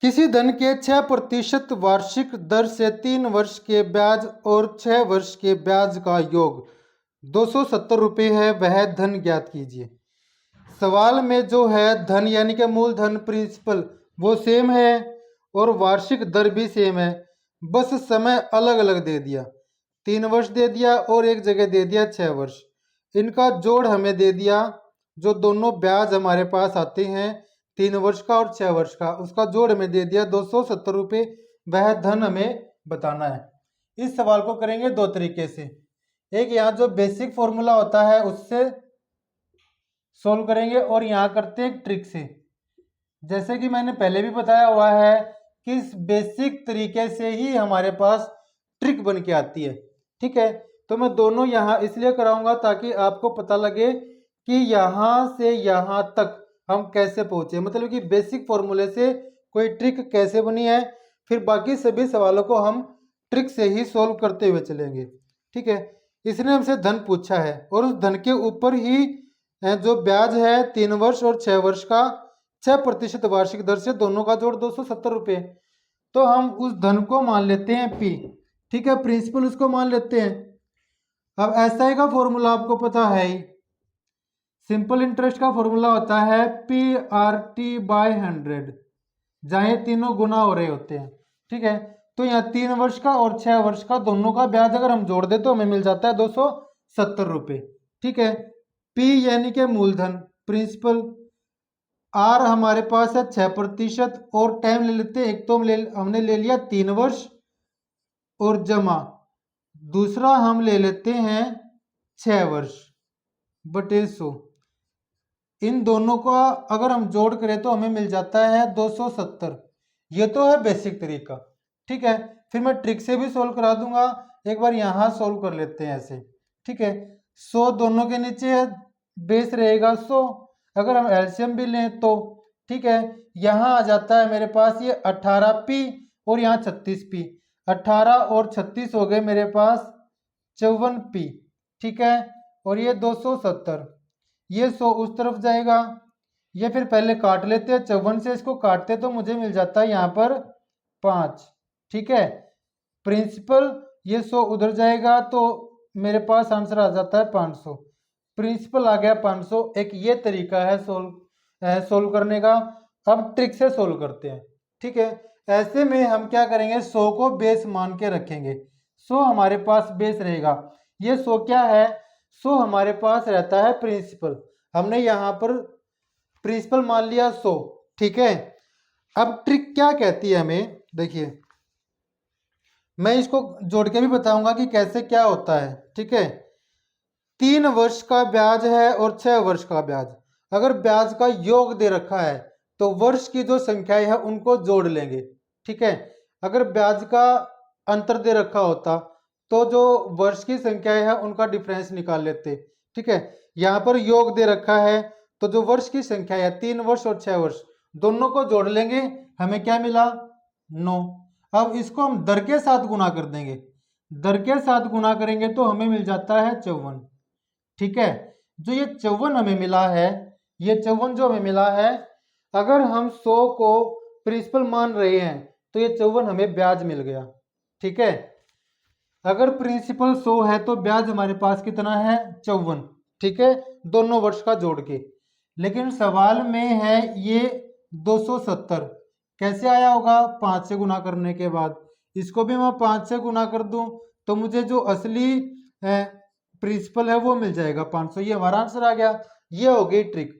किसी धन के 6% वार्षिक दर से 3 वर्ष के ब्याज और 6 वर्ष के ब्याज का योग 270 रुपये है, वह धन ज्ञात कीजिए। सवाल में जो है धन यानी कि मूलधन प्रिंसिपल वो सेम है और वार्षिक दर भी सेम है, बस समय अलग अलग दे दिया। 3 वर्ष दे दिया और एक जगह दे दिया 6 वर्ष। इनका जोड़ हमें दे दिया, जो दोनों ब्याज हमारे पास आते हैं 3 वर्ष का और 6 वर्ष का, उसका जोड़ हमें दे दिया 270 रुपये। वह धन हमें बताना है। इस सवाल को करेंगे दो तरीके से। एक यहाँ जो बेसिक फॉर्मूला होता है उससे सोल्व करेंगे और यहाँ करते हैं एक ट्रिक से। जैसे कि मैंने पहले भी बताया हुआ है कि इस बेसिक तरीके से ही हमारे पास ट्रिक बन के आती है। ठीक है, तो मैं दोनों यहाँ इसलिए कराऊंगा ताकि आपको पता लगे कि यहाँ से यहाँ तक हम कैसे पहुंचे, मतलब कि बेसिक फॉर्मूले से कोई ट्रिक कैसे बनी है, फिर बाकी सभी सवालों को हम ट्रिक से ही सोल्व करते हुए चलेंगे। ठीक है, इसने हमसे धन पूछा है और उस धन के ऊपर ही जो ब्याज है 3 वर्ष और 6 वर्ष का 6% वार्षिक दर से, दोनों का जोड़ 270 रुपये। तो हम उस धन को मान लेते हैं पी। ठीक है, प्रिंसिपल उसको मान लेते हैं। अब एसआई का फॉर्मूला आपको पता है ही, सिंपल इंटरेस्ट का फॉर्मूला होता है पी आर टी बाय 100, जहाँ ये तीनों गुना हो रहे होते हैं। ठीक है, तो यहाँ 3 वर्ष का और 6 वर्ष का दोनों का ब्याज अगर हम जोड़ दे तो हमें मिल जाता है 270 रुपये। ठीक है, पी यानी कि मूलधन प्रिंसिपल, आर हमारे पास है 6% और टाइम ले लेते हैं। एक तो हमने ले लिया 3 वर्ष और जमा, दूसरा हम ले लेते हैं 6 वर्ष बटे 100। इन दोनों का अगर हम जोड़ करें तो हमें मिल जाता है 270। ये तो है बेसिक तरीका। ठीक है, फिर मैं ट्रिक से भी सोल्व करा दूंगा। एक बार यहाँ सोल्व कर लेते हैं ऐसे। ठीक है, 100 दोनों के नीचे है, बेस रहेगा 100। अगर हम एलसीएम भी लें तो ठीक है, यहाँ आ जाता है मेरे पास ये 18p और यहाँ 36p। 18 और 36 हो गए मेरे पास 54p। ठीक है, और ये 270, ये 100 उस तरफ जाएगा। ये फिर पहले काट लेते हैं, 54 से इसको काटते तो मुझे मिल जाता है यहाँ पर 5। ठीक है, प्रिंसिपल ये 100 उधर जाएगा तो मेरे पास आंसर आ जाता है 500। प्रिंसिपल आ गया 500। एक ये तरीका है सोल्व करने का। अब ट्रिक से सोल्व करते हैं। ठीक है, ऐसे में हम क्या करेंगे, 100 को बेस मान के रखेंगे। 100 हमारे पास बेस रहेगा। ये 100 क्या है, 100 हमारे पास रहता है प्रिंसिपल। हमने यहाँ पर प्रिंसिपल मान लिया 100। ठीक है, अब ट्रिक क्या कहती है हमें, देखिए मैं इसको जोड़ के भी बताऊंगा कि कैसे क्या होता है। ठीक है, 3 वर्ष का ब्याज है और 6 वर्ष का ब्याज। अगर ब्याज का योग दे रखा है तो वर्ष की जो संख्याएं है उनको जोड़ लेंगे। ठीक है, अगर ब्याज का अंतर दे रखा होता तो जो वर्ष की संख्याएं है उनका डिफरेंस निकाल लेते। ठीक है, यहाँ पर योग दे रखा है तो जो वर्ष की संख्या है 3 वर्ष और 6 वर्ष दोनों को जोड़ लेंगे, हमें क्या मिला 9। अब इसको हम दर के साथ गुना कर देंगे। दर के साथ गुना करेंगे तो हमें मिल जाता है 54। ठीक है, जो ये 54 हमें मिला है, ये 54 जो हमें मिला है, अगर हम 100 को प्रिंसिपल मान रहे हैं तो ये 54 हमें ब्याज मिल गया। ठीक है, अगर प्रिंसिपल 100 है तो ब्याज हमारे पास कितना है 54। ठीक है, दोनों वर्ष का जोड़ के। लेकिन सवाल में है ये 270 कैसे आया होगा, 5 से गुना करने के बाद। इसको भी मैं 5 से गुना कर दूं तो मुझे जो असली प्रिंसिपल है वो मिल जाएगा 500। ये हमारा आंसर आ गया। ये हो गई ट्रिक।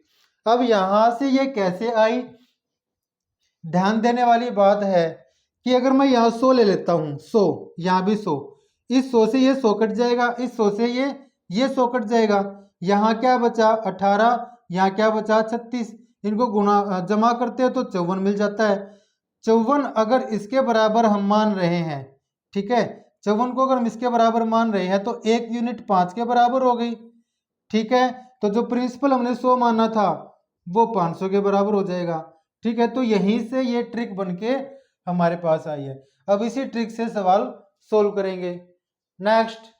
अब यहां से ये कैसे आई, ध्यान देने वाली बात है कि अगर मैं यहाँ 100 ले लेता हूँ, 100 यहाँ भी 100, इस 100 से ये 100 कट जाएगा, इस 100 से ये 100 कट जाएगा। यहाँ क्या बचा 18, यहाँ क्या बचा 36। इनको गुणा जमा करते हैं तो 54 मिल जाता है। 54 अगर इसके बराबर हम मान रहे हैं, ठीक है, 54 को अगर हम इसके बराबर मान रहे हैं तो 1 यूनिट 5 के बराबर हो गई। ठीक है, तो जो प्रिंसिपल हमने 100 माना था वो 500 के बराबर हो जाएगा। ठीक है, तो यहीं से ये ट्रिक बनके हमारे पास आई है। अब इसी ट्रिक से सवाल सोल्व करेंगे। नेक्स्ट,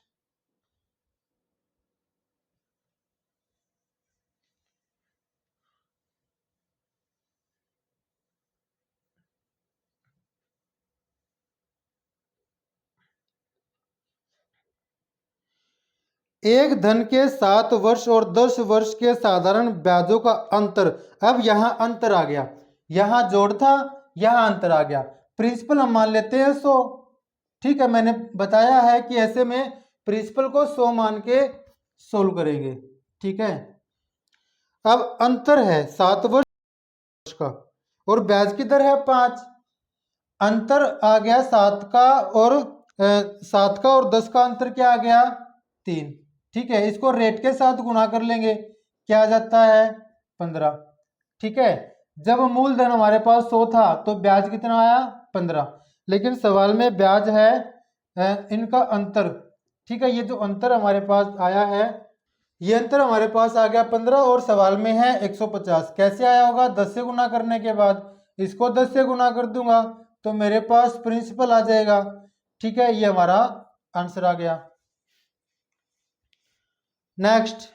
एक धन के 7 वर्ष और 10 वर्ष के साधारण ब्याजों का अंतर। अब यहाँ अंतर आ गया, यहाँ जोड़ था, यहाँ अंतर आ गया। प्रिंसिपल हम मान लेते हैं 100। ठीक है, मैंने बताया है कि ऐसे में प्रिंसिपल को 100 मान के सोल्व करेंगे। ठीक है, अब अंतर है 7 वर्ष का और ब्याज की दर है 5। अंतर आ गया 7 का और 7 का और 10 का अंतर क्या आ गया 3। ठीक है, इसको रेट के साथ गुणा कर लेंगे, क्या आ जाता है 15। ठीक है, जब मूलधन हमारे पास 100 था तो ब्याज कितना आया 15, लेकिन सवाल में ब्याज है इनका अंतर। ठीक है, ये जो अंतर हमारे पास आया है, ये अंतर हमारे पास आ गया 15 और सवाल में है 150। कैसे आया होगा, 10 से गुना करने के बाद इसको 10 से गुना कर दूंगा तो मेरे पास प्रिंसिपल आ जाएगा। ठीक है, ये हमारा आंसर आ गया। नेक्स्ट,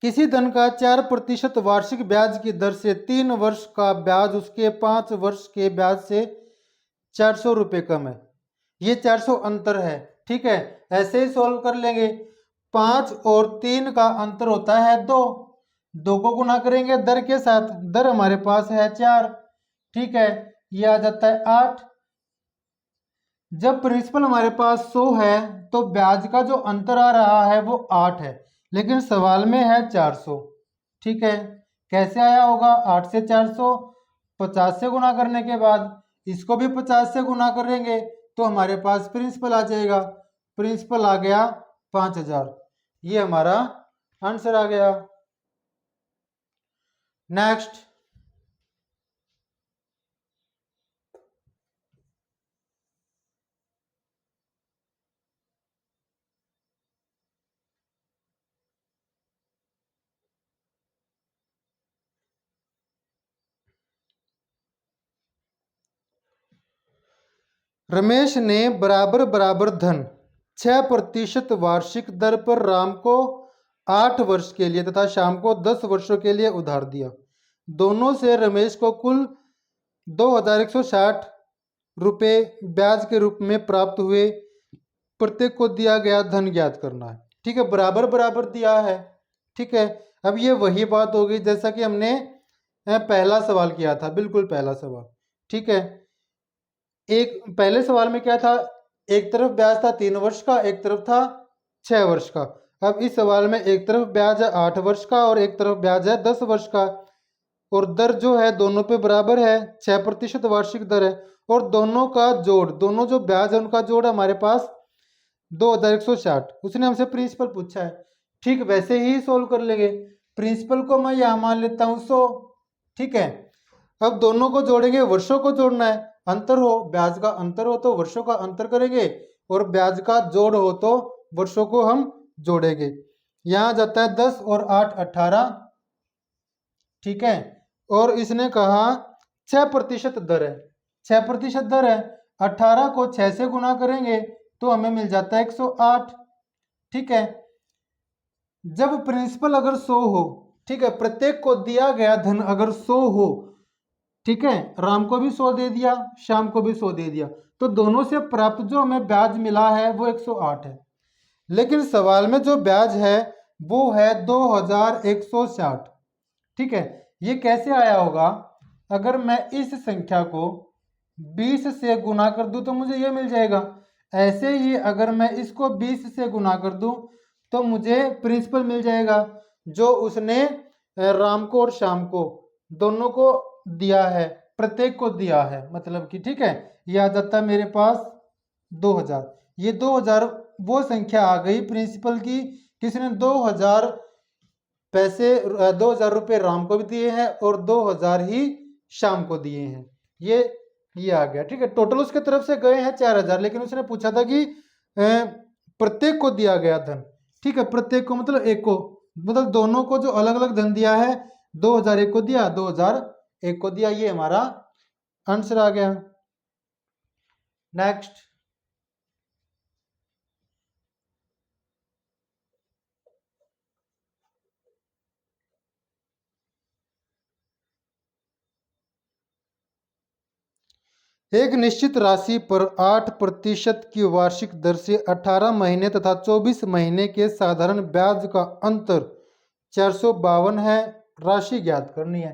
किसी धन का 4% वार्षिक ब्याज की दर से 3 वर्ष का ब्याज उसके 5 वर्ष के ब्याज से 400 रुपये कम है। ये 400 अंतर है। ठीक है, ऐसे ही सॉल्व कर लेंगे। 5 और 3 का अंतर होता है 2, 2 को गुना करेंगे दर के साथ, दर हमारे पास है 4। ठीक है, ये आ जाता है 8। जब प्रिंसिपल हमारे पास 100 है तो ब्याज का जो अंतर आ रहा है वो 8 है, लेकिन सवाल में है 400। ठीक है, कैसे आया होगा, 8 से 400, 50 से गुना करने के बाद इसको भी 50 से गुना करेंगे तो हमारे पास प्रिंसिपल आ जाएगा। प्रिंसिपल आ गया 5000। ये हमारा आंसर आ गया। नेक्स्ट, रमेश ने बराबर बराबर धन 6% वार्षिक दर पर राम को 8 वर्ष के लिए तथा श्याम को 10 वर्षों के लिए उधार दिया। दोनों से रमेश को कुल 2160 रुपये ब्याज के रूप में प्राप्त हुए। प्रत्येक को दिया गया धन ज्ञात करना है। ठीक है, बराबर बराबर दिया है। ठीक है, अब ये वही बात हो गई जैसा कि हमने पहला सवाल किया था, बिल्कुल पहला सवाल। ठीक है, एक पहले सवाल में क्या था, एक तरफ ब्याज था 3 वर्ष का, एक तरफ था 6 वर्ष का। अब इस सवाल में एक तरफ ब्याज है 8 वर्ष का और एक तरफ ब्याज है 10 वर्ष का, और दर जो है दोनों पे बराबर है, 6% वार्षिक दर है, और दोनों का जोड़, दोनों जो ब्याज है उनका जोड़ हमारे पास 2160। उसने हमसे प्रिंसिपल पूछा है। ठीक, वैसे ही सोल्व कर लेंगे। प्रिंसिपल को मैं यहाँ मान लेता हूँ 100। ठीक है, अब दोनों को जोड़ेंगे, वर्षों को जोड़ना है। अंतर हो, ब्याज का अंतर हो तो वर्षों का अंतर करेंगे, और ब्याज का जोड़ हो तो वर्षों को हम जोड़ेंगे। यहाँ जाता है 10 और 8 18। ठीक है, और इसने कहा 6% दर है, 6% दर है। 18 को 6 से गुना करेंगे तो हमें मिल जाता है 108। ठीक है, जब प्रिंसिपल अगर 100 हो, ठीक है, प्रत्येक को दिया गया धन अगर 100 हो, ठीक है, राम को भी 100 दे दिया, श्याम को भी 100 दे दिया, तो दोनों से प्राप्त जो हमें ब्याज मिला है वो 108 है। लेकिन सवाल में जो ब्याज है वो है 2160। ठीक है, ये कैसे आया होगा, अगर मैं इस संख्या को 20 से गुना कर दूं तो मुझे ये मिल जाएगा। ऐसे ही अगर मैं इसको 20 से गुना कर दूं तो मुझे प्रिंसिपल मिल जाएगा जो उसने राम को और श्याम को दोनों को दिया है, प्रत्येक को दिया है, मतलब कि ठीक है, ये आ जाता है मेरे पास 2000। ये 2000 वो संख्या आ गई प्रिंसिपल की, किसने 2000 पैसे 2000 रुपये राम को भी दिए हैं और 2000 ही श्याम को दिए हैं। ये आ गया। ठीक है, टोटल उसके तरफ से गए हैं 4000, लेकिन उसने पूछा था कि प्रत्येक को दिया गया धन। ठीक है, प्रत्येक को मतलब एक को, मतलब दोनों को जो अलग अलग धन दिया है, 2001 को दिया, 2001 को दिया। ये हमारा आंसर आ गया। नेक्स्ट, एक निश्चित राशि पर 8% की वार्षिक दर से 18 महीने तथा 24 महीने के साधारण ब्याज का अंतर 452 है। राशि ज्ञात करनी है।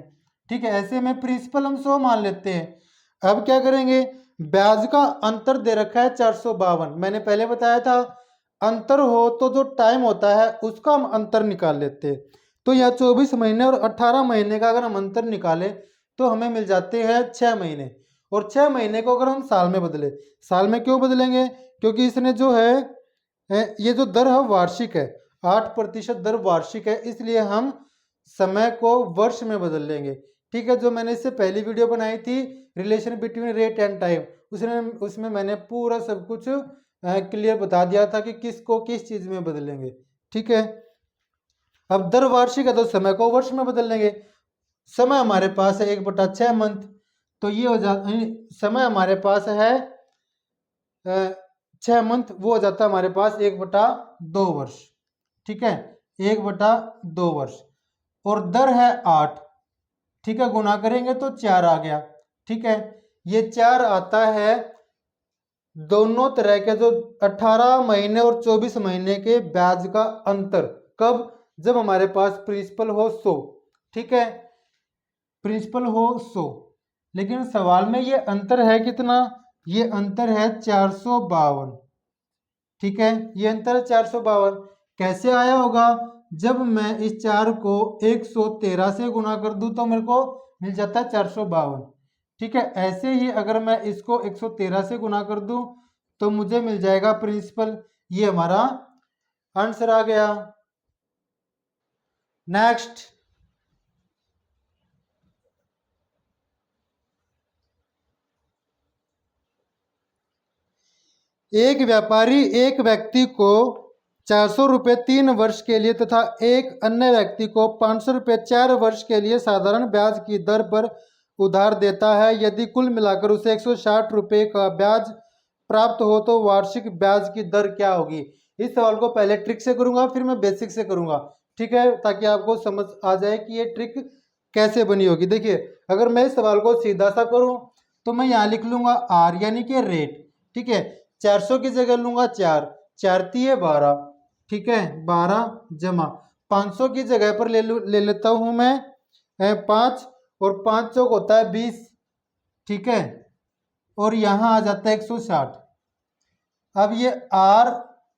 ठीक है, ऐसे में प्रिंसिपल हम 100 मान लेते हैं। अब क्या करेंगे, ब्याज का अंतर दे रखा है 452। मैंने पहले बताया था अंतर हो तो जो टाइम होता है उसका हम अंतर निकाल लेते हैं। तो यह 24 महीने और 18 महीने का अगर हम अंतर निकालें तो हमें मिल जाते हैं 6 महीने। और 6 महीने को अगर हम साल में बदले, साल में क्यों बदलेंगे, क्योंकि इसने जो है ये जो दर है वार्षिक है, 8% दर वार्षिक है, इसलिए हम समय को वर्ष में बदल लेंगे। ठीक है, जो मैंने इससे पहली वीडियो बनाई थी relation between rate and time, उसमें मैंने पूरा सब कुछ क्लियर बता दिया था कि किसको किस चीज में बदलेंगे। ठीक है, अब दर वार्षिक है तो समय को वर्ष में बदल लेंगे। समय हमारे पास है 1/6 मंथ, तो ये हो जाता, समय हमारे पास है 6 मंथ, वो हो जाता है हमारे पास 1/2 वर्ष। ठीक है, 1/2 वर्ष। और दर है 8। ठीक है, गुना करेंगे तो 4 आ गया। ठीक है, ये 4 आता है दोनों तरह के जो 18 महीने और 24 महीने के ब्याज का अंतर। कब, जब हमारे पास प्रिंसिपल हो 100। ठीक है, प्रिंसिपल हो 100, लेकिन सवाल में ये अंतर है कितना, ये अंतर है 452। ठीक है, ये अंतर है 452। कैसे आया होगा, जब मैं इस 4 को 113 से गुना कर दूं तो मेरे को मिल जाता है 452। ठीक है, ऐसे ही अगर मैं इसको 113 से गुना कर दूं तो मुझे मिल जाएगा प्रिंसिपल। ये हमारा आंसर आ गया। नेक्स्ट, एक व्यापारी एक व्यक्ति को 400 रुपये 3 वर्ष के लिए तथा एक अन्य व्यक्ति को 500 रुपये 4 वर्ष के लिए साधारण ब्याज की दर पर उधार देता है। यदि कुल मिलाकर उसे 160 रुपये का ब्याज प्राप्त हो तो वार्षिक ब्याज की दर क्या होगी। इस सवाल को पहले ट्रिक से करूंगा, फिर मैं बेसिक से करूंगा। ठीक है, ताकि आपको समझ आ जाए कि ये ट्रिक कैसे बनी होगी। देखिए, अगर मैं इस सवाल को सीधा सा करूं तो मैं यहाँ लिख लूंगा आर यानी कि रेट। ठीक है, 400 की जगह लूंगा 4, 4 तिये 12। ठीक है, 12 जमा 500 की जगह पर ले लेता हूं मैं 5, और 5 चौक होता है 20। ठीक है, और यहां आ जाता है 160। अब ये आर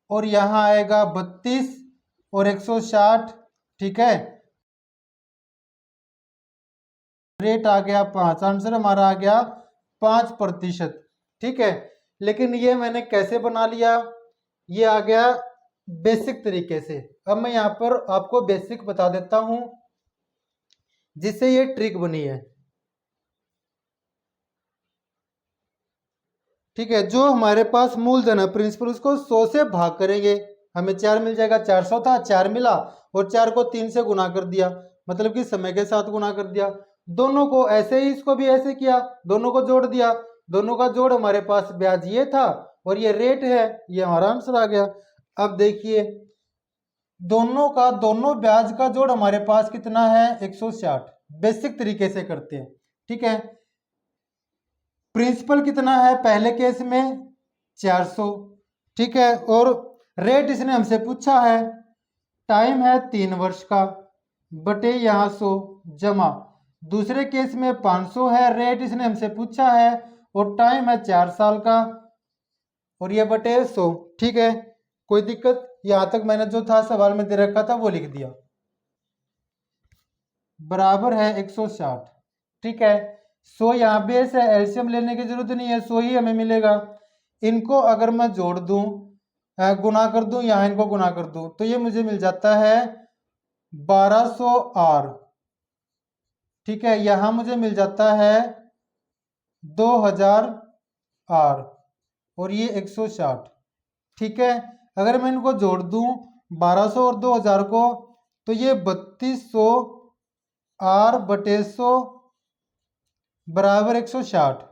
और यहां आएगा 32 और 160। ठीक है, रेट आ गया 5, आंसर हमारा आ गया 5%। ठीक है, लेकिन ये मैंने कैसे बना लिया, ये आ गया बेसिक तरीके से। अब मैं यहाँ पर आपको बेसिक बता देता हूं जिससे ये ट्रिक बनी है। ठीक है, जो हमारे पास मूलधन है प्रिंसिपल, उसको 100 से भाग करेंगे, हमें 4 मिल जाएगा। 400 था, 4 मिला और 4 को 3 से गुना कर दिया, मतलब कि समय के साथ गुना कर दिया। दोनों को ऐसे ही, इसको भी ऐसे किया, दोनों को जोड़ दिया। दोनों का जोड़ हमारे पास ब्याज ये था और ये रेट है, ये हमारा आंसर आ गया। अब देखिए, दोनों ब्याज का जोड़ हमारे पास कितना है 160। बेसिक तरीके से करते हैं। ठीक है, प्रिंसिपल कितना है पहले केस में 400। ठीक है, और रेट इसने हमसे पूछा है, टाइम है 3 वर्ष का, बटे यहाँ 100 जमा दूसरे केस में 500 है, रेट इसने हमसे पूछा है और टाइम है 4 साल का, और ये बटे 100। ठीक है, कोई दिक्कत, यहां तक मैंने जो था सवाल में दे रखा था वो लिख दिया, बराबर है 160। ठीक है, 100 यहाँ बेस है, एलसीएम लेने की जरूरत नहीं है, 100 ही हमें मिलेगा। इनको अगर मैं जोड़ दूं, गुना कर दूं, यहाँ इनको गुना कर दूं, तो ये मुझे मिल जाता है 1200 आर। ठीक है, यहाँ मुझे मिल जाता है 2000 आर, और ये 160। ठीक है, अगर मैं इनको जोड़ दूं 1200 और 2000 को, तो ये 3200 आर बटे 100 बराबर 160।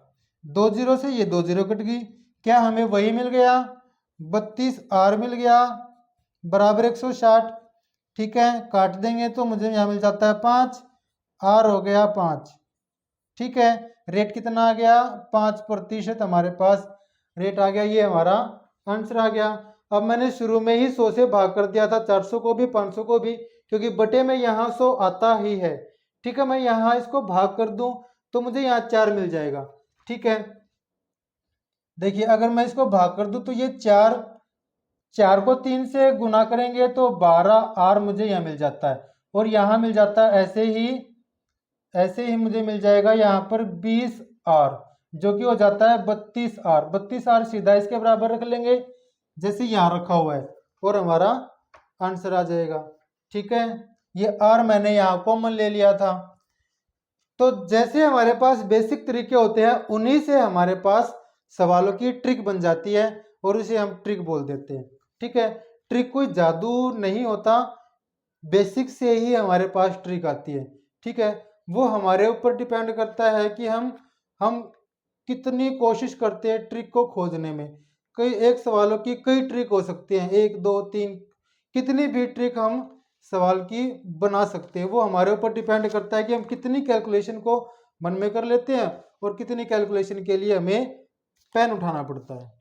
2 जीरो से ये 2 जीरो कट गई, क्या हमें वही मिल गया, 32R मिल गया बराबर 160। ठीक है, काट देंगे तो मुझे यहाँ मिल जाता है 5, R हो गया 5। ठीक है, रेट कितना आ गया, 5% हमारे पास रेट आ गया। ये हमारा आंसर आ गया। अब मैंने शुरू में ही 100 से भाग कर दिया था 400 को भी 500 को भी, क्योंकि बटे में यहाँ 100 आता ही है। ठीक है, मैं यहाँ इसको भाग कर दूं तो मुझे यहाँ 4 मिल जाएगा। ठीक है, देखिए अगर मैं इसको भाग कर दूं तो ये 4 को 3 से गुना करेंगे तो 12R मुझे यहाँ मिल जाता है, और यहाँ मिल जाता है ऐसे ही मुझे मिल जाएगा यहाँ पर 20R, जो कि हो जाता है 32R। 32R सीधा इसके बराबर रख लेंगे जैसे यहाँ रखा हुआ है, और हमारा आंसर आ जाएगा। ठीक है, ये R मैंने यहाँ कॉमन ले लिया था। तो जैसे हमारे पास बेसिक तरीके होते हैं, उन्हीं से हमारे पास सवालों की ट्रिक बन जाती है, और उसे हम ट्रिक बोल देते हैं। ठीक है, ट्रिक कोई जादू नहीं होता, बेसिक से ही हमारे पास ट्रिक आती है। ठीक है, वो हमारे ऊपर डिपेंड करता है कि हम कितनी कोशिश करते हैं ट्रिक को खोजने में। कई एक सवालों की कई ट्रिक हो सकती हैं, 1 2 3 कितनी भी ट्रिक हम सवाल की बना सकते हैं। वो हमारे ऊपर डिपेंड करता है कि हम कितनी कैलकुलेशन को मन में कर लेते हैं और कितनी कैलकुलेशन के लिए हमें पेन उठाना पड़ता है।